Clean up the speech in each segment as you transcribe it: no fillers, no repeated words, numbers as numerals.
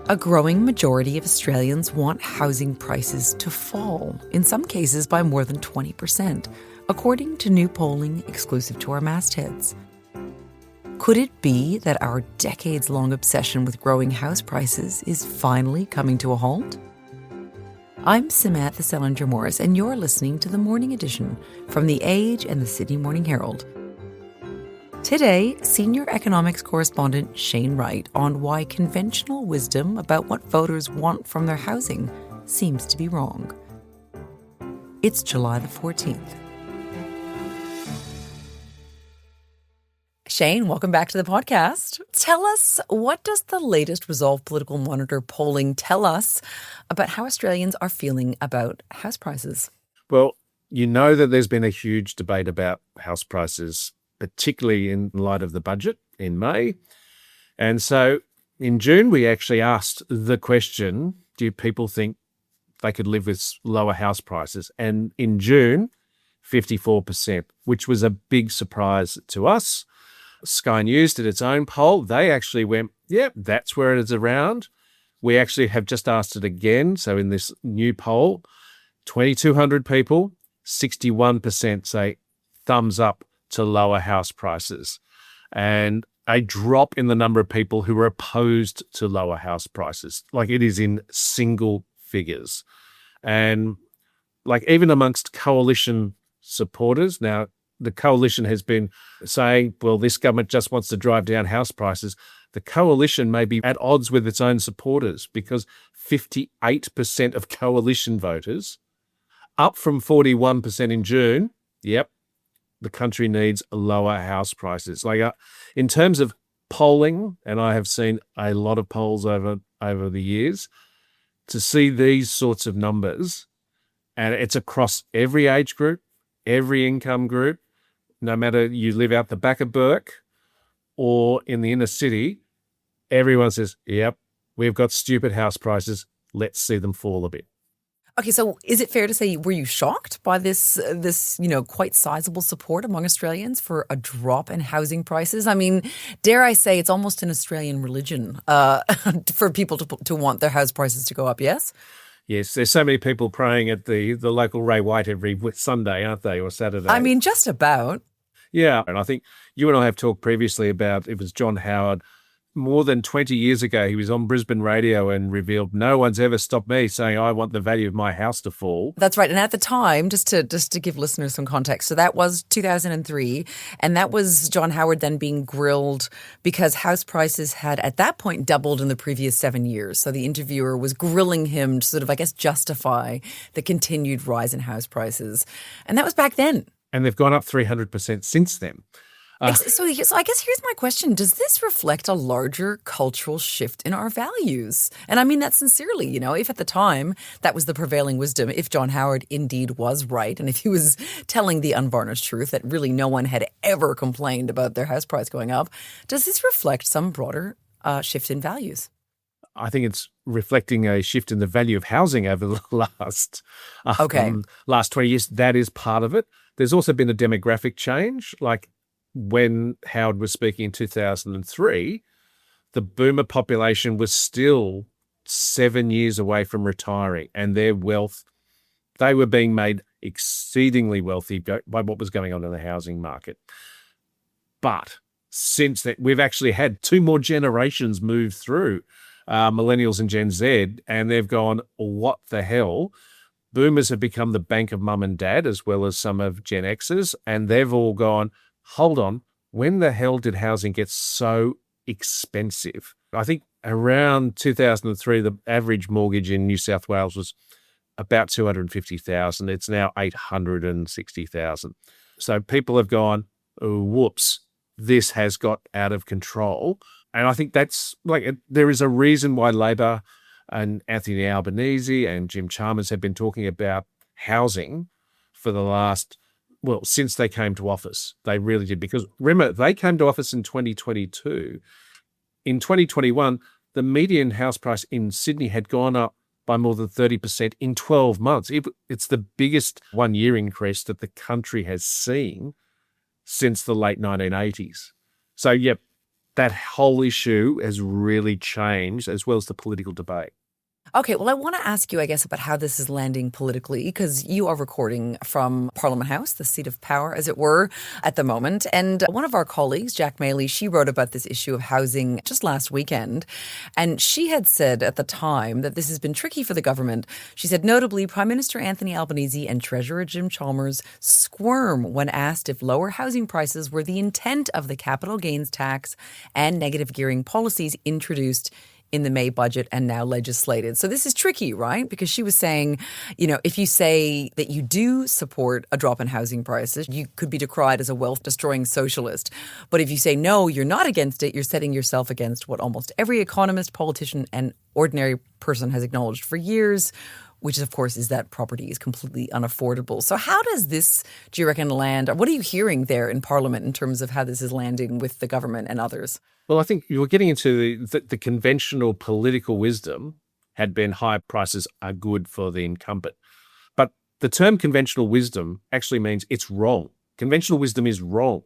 A growing majority of Australians want housing prices to fall, in some cases by more than 20%, according to new polling exclusive to our mastheads. Could it be that our decades-long obsession with growing house prices is finally coming to a halt? I'm Samantha Selinger-Morris, and you're listening to the Morning Edition from The Age and the Sydney Morning Herald. Today, senior economics correspondent Shane Wright on why conventional wisdom about what voters want from their housing seems to be wrong. It's July the 14th. Shane, welcome back to the podcast. Tell us, what does the latest Resolve Political Monitor polling tell us about how Australians are feeling about house prices? Well, you know that there's been a huge debate about house prices, particularly in light of the budget in May. And so in June, we actually asked the question, do people think they could live with lower house prices? And in June, 54%, which was a big surprise to us. Sky News did its own poll. They actually went, yep, that's where it is around. We actually have just asked it again. So in this new poll, 2,200 people, 61% say thumbs up to lower house prices, and a drop in the number of people who are opposed to lower house prices. Like, it is in single figures. And like, even amongst coalition supporters, now the coalition has been saying, well, this government just wants to drive down house prices. The coalition may be at odds with its own supporters, because 58% of coalition voters, up from 41% in June, yep, the country needs lower house prices. Like, in terms of polling, and I have seen a lot of polls over the years, to see these sorts of numbers, and it's across every age group, every income group, no matter you live out the back of Burke or in the inner city, everyone says, yep, we've got stupid house prices. Let's see them fall a bit. Okay, so is it fair to say, were you shocked by this quite sizable support among Australians for a drop in housing prices? I mean, dare I say, it's almost an Australian religion for people to want their house prices to go up, yes? Yes, there's so many people praying at the local Ray White every Sunday, aren't they, or Saturday? I mean, just about. Yeah, and I think you and I have talked previously about, it was John Howard, more than 20 years ago, he was on Brisbane radio and revealed, no one's ever stopped me saying I want the value of my house to fall. That's right. And at the time, just to give listeners some context, so that was 2003, and that was John Howard then being grilled because house prices had at that point doubled in the previous 7 years. So the interviewer was grilling him to sort of, I guess, justify the continued rise in house prices. And that was back then. And they've gone up 300% since then. So I guess here's my question. Does this reflect a larger cultural shift in our values? And I mean that sincerely, if at the time that was the prevailing wisdom, if John Howard indeed was right, and if he was telling the unvarnished truth that really no one had ever complained about their house price going up, does this reflect some broader shift in values? I think it's reflecting a shift in the value of housing over the last 20 years. That is part of it. There's also been a demographic change, like when Howard was speaking in 2003, the boomer population was still 7 years away from retiring, and their wealth, they were being made exceedingly wealthy by what was going on in the housing market. But since that, we've actually had two more generations move through, millennials and Gen Z, and they've gone, what the hell? Boomers have become the bank of mum and dad, as well as some of Gen Xers, and they've all gone, hold on, when the hell did housing get so expensive? I think around 2003, the average mortgage in New South Wales was about $250,000. It's now $860,000. So people have gone, oh, whoops, this has got out of control. And I think that's there is a reason why Labor and Anthony Albanese and Jim Chalmers have been talking about housing for the last, since they came to office. They really did. Because remember, they came to office in 2022. In 2021, the median house price in Sydney had gone up by more than 30% in 12 months. It's the biggest one-year increase that the country has seen since the late 1980s. So, yep, that whole issue has really changed, as well as the political debate. Okay, well, I want to ask you, I guess, about how this is landing politically, because you are recording from Parliament House, the seat of power, as it were, at the moment. And one of our colleagues, Jack Maley, she wrote about this issue of housing just last weekend. And she had said at the time that this has been tricky for the government. She said, notably, Prime Minister Anthony Albanese and Treasurer Jim Chalmers squirm when asked if lower housing prices were the intent of the capital gains tax and negative gearing policies introduced in the May budget and now legislated. So this is tricky, right? Because she was saying, if you say that you do support a drop in housing prices, you could be decried as a wealth-destroying socialist. But if you say, no, you're not against it, you're setting yourself against what almost every economist, politician, and ordinary person has acknowledged for years, which, of course, is that property is completely unaffordable. So how does this, do you reckon, land? What are you hearing there in Parliament in terms of how this is landing with the government and others? Well, I think you're getting into the conventional political wisdom had been higher prices are good for the incumbent. But the term conventional wisdom actually means it's wrong. Conventional wisdom is wrong.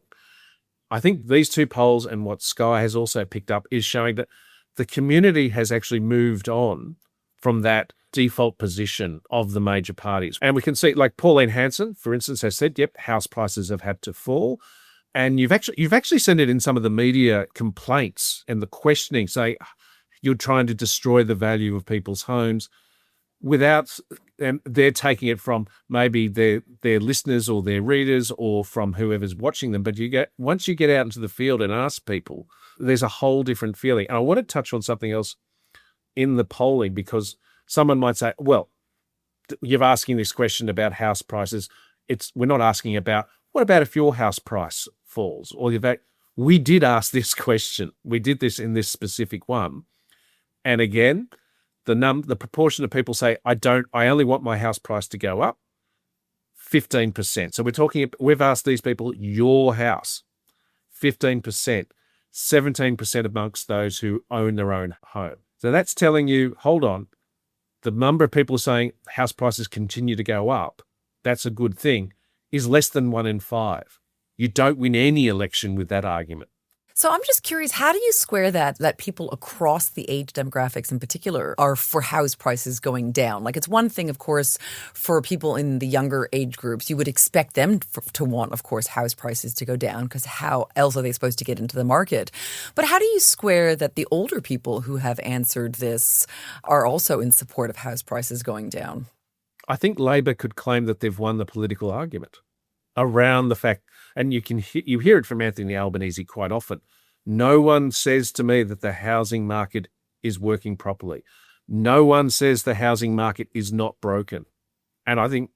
I think these two polls and what Sky has also picked up is showing that the community has actually moved on from that default position of the major parties. And we can see, like Pauline Hanson, for instance, has said, yep, house prices have had to fall. And you've actually seen it in some of the media complaints and the questioning, say you're trying to destroy the value of people's homes without, and they're taking it from maybe their listeners or their readers or from whoever's watching them. But once you get out into the field and ask people, there's a whole different feeling. And I want to touch on something else in the polling, because someone might say, well, you're asking this question about house prices. We're not asking about, what about if your house price falls? Or we did ask this question. We did this in this specific one. And again, the proportion of people say, I only want my house price to go up, 15%. So we've asked these people, your house, 15%, 17% amongst those who own their own home. So that's telling you, hold on, the number of people saying house prices continue to go up, that's a good thing, is less than 1 in 5. You don't win any election with that argument. So I'm just curious, how do you square that people across the age demographics in particular are for house prices going down? Like, it's one thing, of course, for people in the younger age groups, you would expect them to want, of course, house prices to go down, because how else are they supposed to get into the market? But how do you square that the older people who have answered this are also in support of house prices going down? I think Labor could claim that they've won the political argument around the fact, and you hear it from Anthony Albanese quite often, no one says to me that the housing market is working properly. No one says the housing market is not broken. And I think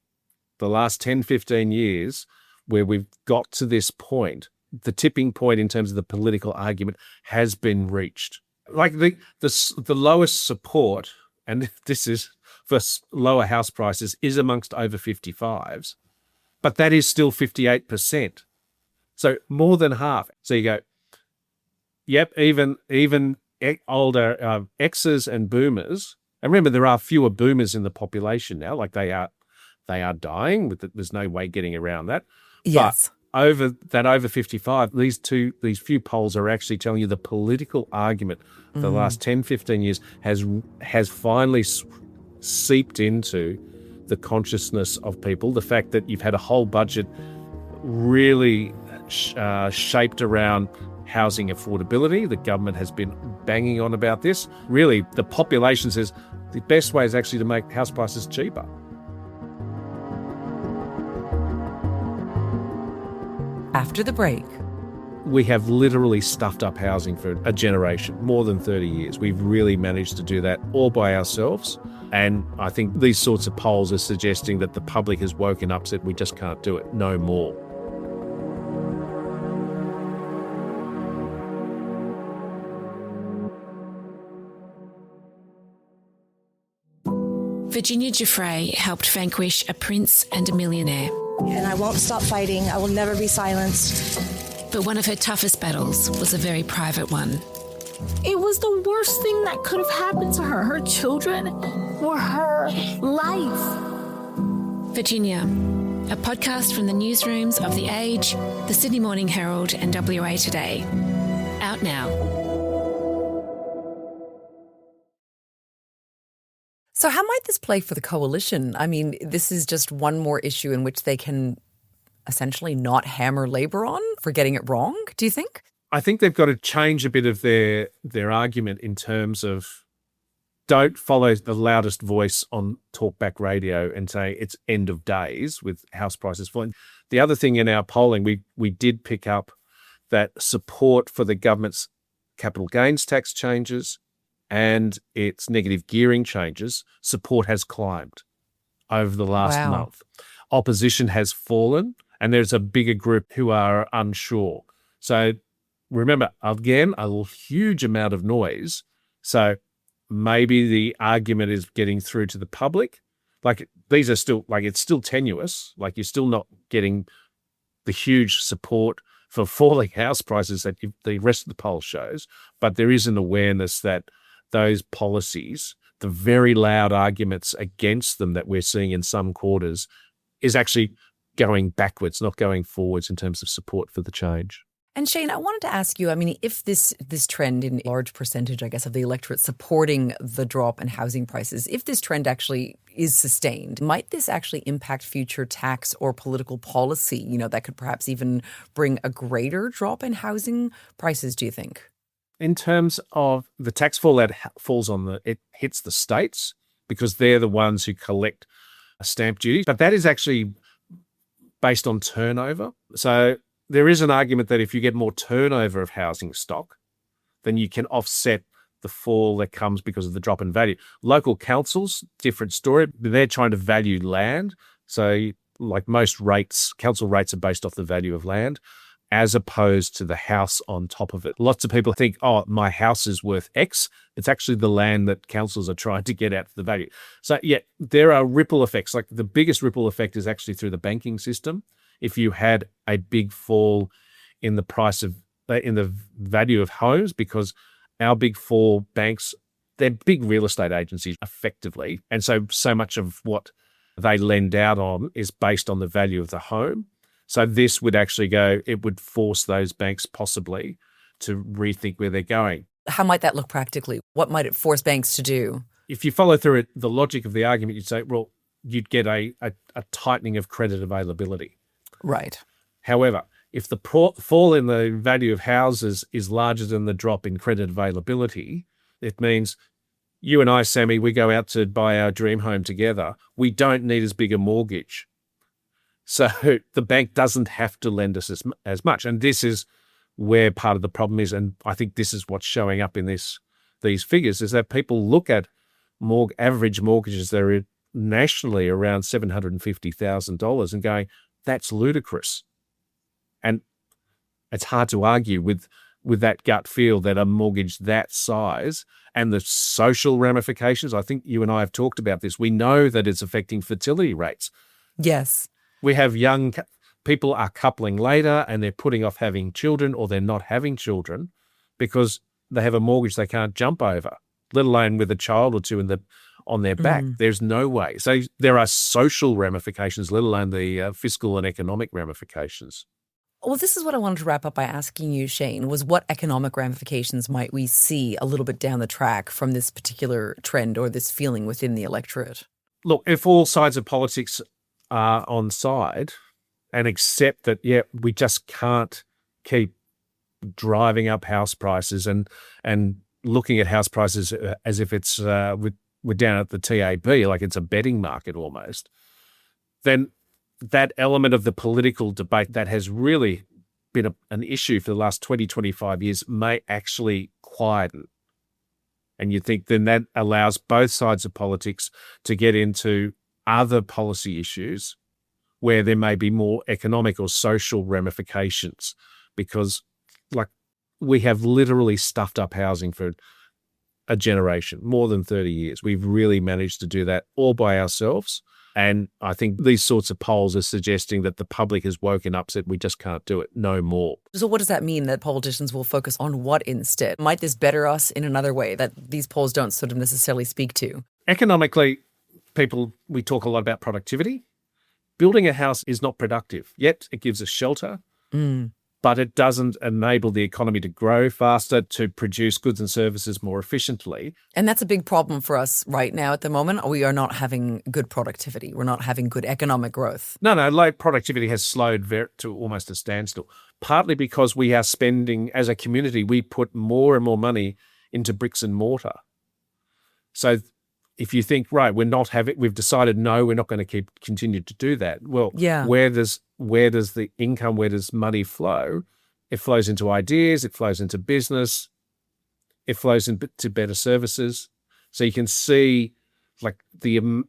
the last 10, 15 years where we've got to this point, the tipping point in terms of the political argument has been reached. Like the lowest support, and this is for lower house prices, is amongst over 55s, but that is still 58%. So more than half. So you go, yep, even older Xers and boomers. And remember, there are fewer boomers in the population now. Like they are dying. There's no way getting around that. Yes. But over 55, these few polls are actually telling you the political argument for the last 10, 15 years has finally seeped into the consciousness of people. The fact that you've had a whole budget really shaped around housing affordability. The government has been banging on about this. Really, the population says the best way is actually to make house prices cheaper. After the break, we have literally stuffed up housing for a generation, more than 30 years. We've really managed to do that all by ourselves. And I think these sorts of polls are suggesting that the public has woken up, said we just can't do it, no more. Virginia Giuffre helped vanquish a prince and a millionaire. And I won't stop fighting. I will never be silenced. But one of her toughest battles was a very private one. It was the worst thing that could have happened to her children, or her life. Virginia, a podcast from the newsrooms of The Age, the Sydney Morning Herald and WA Today. Our out now. So how might this play for the coalition? I mean, this is just one more issue in which they can essentially not hammer Labor on for getting it wrong, do you think? I think they've got to change a bit of their argument in terms of don't follow the loudest voice on talkback radio and say it's end of days with house prices falling. The other thing in our polling, we did pick up that support for the government's capital gains tax changes and its negative gearing changes, support has climbed over the last month. Opposition has fallen, and there's a bigger group who are unsure. So remember, again, a huge amount of noise. So maybe the argument is getting through to the public. Like, these are still, like, it's still tenuous. Like, you're still not getting the huge support for falling house prices that the rest of the poll shows. But there is an awareness that those policies, the very loud arguments against them that we're seeing in some quarters, is actually going backwards, not going forwards in terms of support for the change. And Shane, I wanted to ask you, I mean, if this trend in large percentage, I guess, of the electorate supporting the drop in housing prices, if this trend actually is sustained, might this actually impact future tax or political policy, you know, that could perhaps even bring a greater drop in housing prices, do you think? In terms of the tax fall that falls on it hits the states because they're the ones who collect stamp duty. But that is actually based on turnover. So there is an argument that if you get more turnover of housing stock, then you can offset the fall that comes because of the drop in value. Local councils, different story. They're trying to value land. So like most rates, council rates are based off the value of land, as opposed to the house on top of it. Lots of people think, oh, my house is worth X. It's actually the land that councils are trying to get out of the value. So yeah, there are ripple effects. Like the biggest ripple effect is actually through the banking system. If you had a big fall in the price of, in the value of homes, because our big four banks, they're big real estate agencies effectively. And so much of what they lend out on is based on the value of the home. So this would actually it would force those banks possibly to rethink where they're going. How might that look practically? What might it force banks to do? If you follow through it, the logic of the argument, you'd say, well, you'd get a tightening of credit availability. Right. However, if the fall in the value of houses is larger than the drop in credit availability, it means you and I, Sammy, we go out to buy our dream home together. We don't need as big a mortgage. So the bank doesn't have to lend us as much. And this is where part of the problem is. And I think this is what's showing up in these figures, is that people look at average mortgages that are nationally around $750,000 and going, that's ludicrous. And it's hard to argue with that gut feel that a mortgage that size and the social ramifications. I think you and I have talked about this. We know that it's affecting fertility rates. Yes. We have young people are coupling later and they're putting off having children, or they're not having children because they have a mortgage they can't jump over, let alone with a child or two on their back. There's no way. So there are social ramifications, let alone the fiscal and economic ramifications. Well, this is what I wanted to wrap up by asking you, Shane, was what economic ramifications might we see a little bit down the track from this particular trend or this feeling within the electorate? Look, if all sides of politics are on side and accept that, yeah, we just can't keep driving up house prices and looking at house prices as if it's we're down at the TAB, like it's a betting market almost, then that element of the political debate that has really been an issue for the last 20, 25 years may actually quieten. And you think then that allows both sides of politics to get into other policy issues where there may be more economic or social ramifications, because like we have literally stuffed up housing for a generation, more than 30 years. We've really managed to do that all by ourselves. And I think these sorts of polls are suggesting that the public has woken up, said we just can't do it, no more. So what does that mean, that politicians will focus on what instead? Might this better us in another way that these polls don't sort of necessarily speak to? Economically, we talk a lot about productivity. Building a house is not productive, yet it gives us shelter. but it doesn't enable the economy to grow faster, to produce goods and services more efficiently. And that's a big problem for us right now at the moment. We are not having good productivity. We're not having good economic growth. No, low productivity has slowed to almost a standstill, partly because we are spending, as a community, we put more and more money into bricks and mortar. So if you think, right, we've decided, no, we're not going to continue to do that. Well, yeah. Where does the income, where does money flow? It flows into ideas, it flows into business, it flows into better services. So you can see like the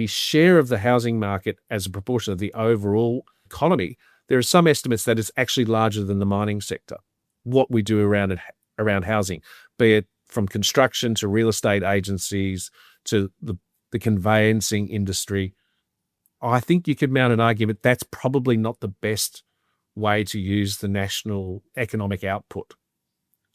share of the housing market as a proportion of the overall economy. There are some estimates that it's actually larger than the mining sector, what we do around housing, be it from construction to real estate agencies to the conveyancing industry. I think you could mount an argument that's probably not the best way to use the national economic output.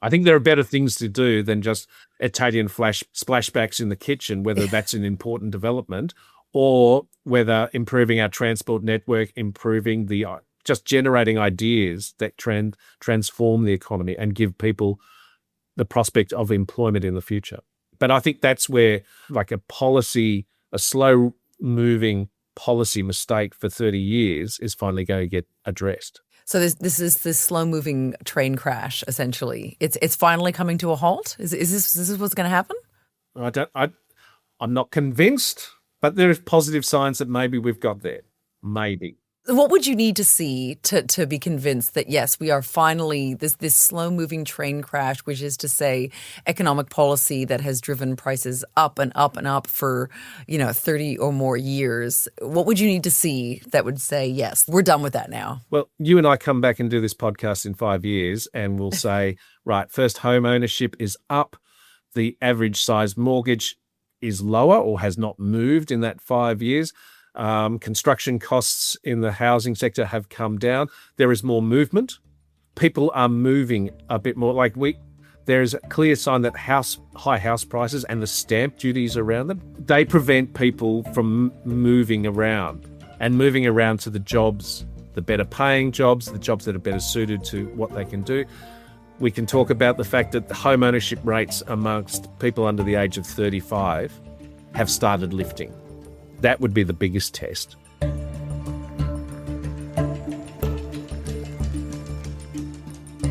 I think there are better things to do than just Italian splashbacks in the kitchen, whether that's an important development or whether improving our transport network, improving just generating ideas that transform the economy and give people the prospect of employment in the future. But I think that's where like a slow-moving policy mistake for 30 years is finally going to get addressed. So this is this slow-moving train crash, essentially. It's finally coming to a halt? Is this what's going to happen? I'm not convinced, but there is positive signs that maybe we've got there. Maybe. What would you need to see to be convinced that, yes, we are finally this slow-moving train crash, which is to say economic policy that has driven prices up and up and up for, 30 or more years? What would you need to see that would say, yes, we're done with that now? Well, you and I come back and do this podcast in 5 years and we'll say, right, first home ownership is up. The average size mortgage is lower or has not moved in that 5 years. Construction costs in the housing sector have come down. There is more movement. People are moving a bit more. There is a clear sign that high house prices and the stamp duties around them, they prevent people from moving around to the jobs, the better paying jobs, the jobs that are better suited to what they can do. We can talk about the fact that the home ownership rates amongst people under the age of 35 have started lifting. That would be the biggest test.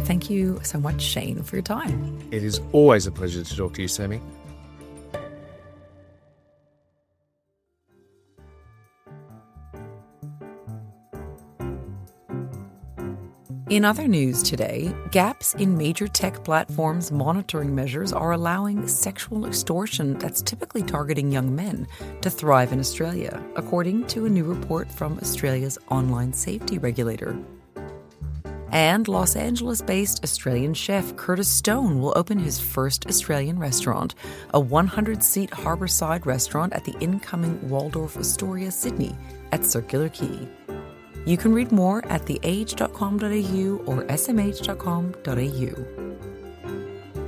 Thank you so much, Shane, for your time. It is always a pleasure to talk to you, Sammy. In other news today, gaps in major tech platforms' monitoring measures are allowing sexual extortion that's typically targeting young men to thrive in Australia, according to a new report from Australia's online safety regulator. And Los Angeles-based Australian chef Curtis Stone will open his first Australian restaurant, a 100-seat harbourside restaurant at the incoming Waldorf Astoria, Sydney, at Circular Quay. You can read more at theage.com.au or smh.com.au.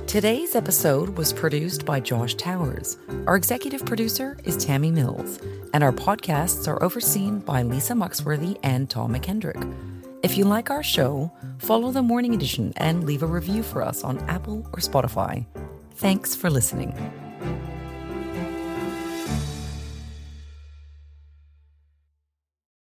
Today's episode was produced by Josh Towers. Our executive producer is Tammy Mills, and our podcasts are overseen by Lisa Muxworthy and Tom McKendrick. If you like our show, follow The Morning Edition and leave a review for us on Apple or Spotify. Thanks for listening.